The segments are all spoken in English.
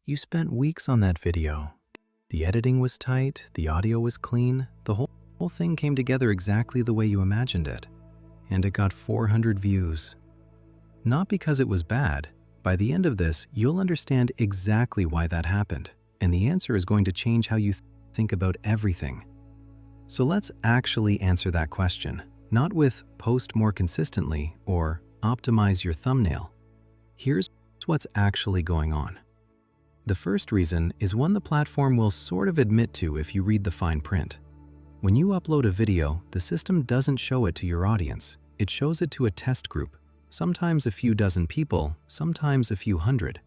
You spent weeks on that video. The editing was tight, the audio was clean, the whole thing came together exactly the way you imagined it. And it got 400 views. Not because it was bad. By the end of this, you'll understand exactly why that happened, and the answer is going to change how you think about everything. So let's actually answer that question, not with post more consistently or optimize your thumbnail. Here's what's actually going on. The first reason is one the platform will sort of admit to if you read the fine print. When you upload a video, the system doesn't show it to your audience. It shows it to a test group, sometimes a few dozen people, sometimes a few hundred.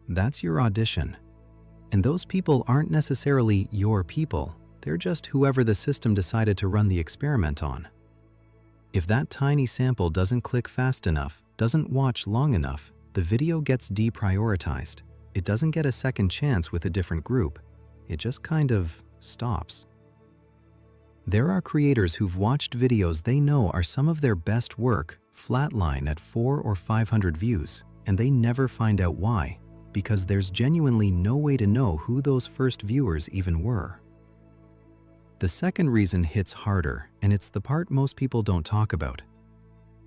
That's your audition. And those people aren't necessarily your people. They're just whoever the system decided to run the experiment on. If that tiny sample doesn't click fast enough, doesn't watch long enough, the video gets deprioritized. It doesn't get a second chance with a different group. It just kind of stops. There are creators who've watched videos they know are some of their best work flatline at 400 or 500 views, and they never find out why, because there's genuinely no way to know who those first viewers even were. The second reason hits harder, and it's the part most people don't talk about.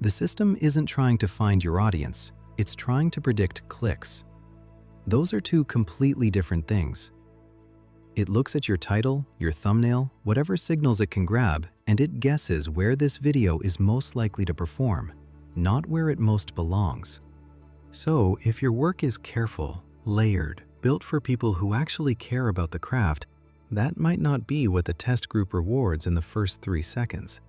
The system isn't trying to find your audience, it's trying to predict clicks. Those are two completely different things. It looks at your title, your thumbnail, whatever signals it can grab, and it guesses where this video is most likely to perform, not where it most belongs. So, if your work is careful, layered, built for people who actually care about the craft, that might not be what the test group rewards in the first 3 seconds.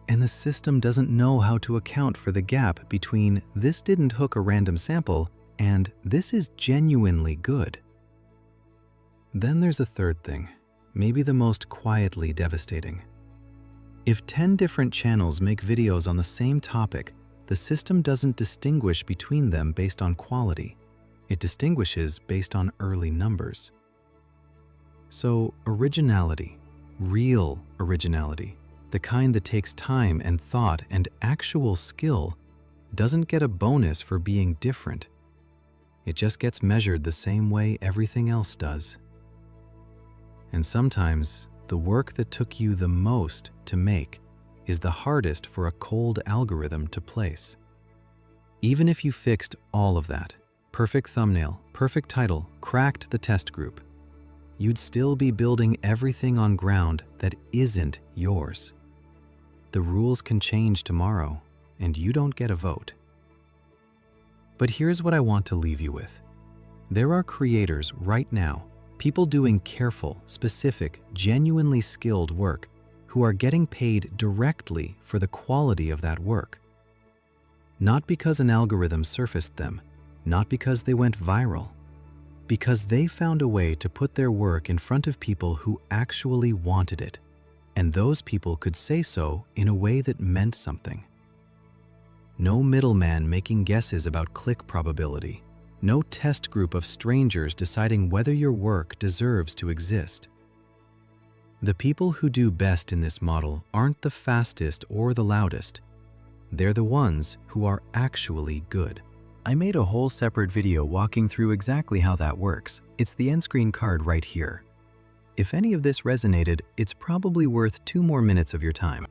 And the system doesn't know how to account for the gap between "this didn't hook a random sample" and "this is genuinely good." Then there's a third thing, maybe the most quietly devastating. If 10 different channels make videos on the same topic, the system doesn't distinguish between them based on quality. It distinguishes based on early numbers. So originality, real originality, the kind that takes time and thought and actual skill, doesn't get a bonus for being different. It just gets measured the same way everything else does. And sometimes, the work that took you the most to make is the hardest for a cold algorithm to place. Even if you fixed all of that, perfect thumbnail, perfect title, cracked the test group, you'd still be building everything on ground that isn't yours. The rules can change tomorrow, and you don't get a vote. But here's what I want to leave you with. There are creators right now, people doing careful, specific, genuinely skilled work, who are getting paid directly for the quality of that work. Not because an algorithm surfaced them, not because they went viral, because they found a way to put their work in front of people who actually wanted it, and those people could say so in a way that meant something. No middleman making guesses about click probability. No test group of strangers deciding whether your work deserves to exist. The people who do best in this model aren't the fastest or the loudest. They're the ones who are actually good. I made a whole separate video walking through exactly how that works. It's the end screen card right here. If any of this resonated, it's probably worth 2 more minutes of your time.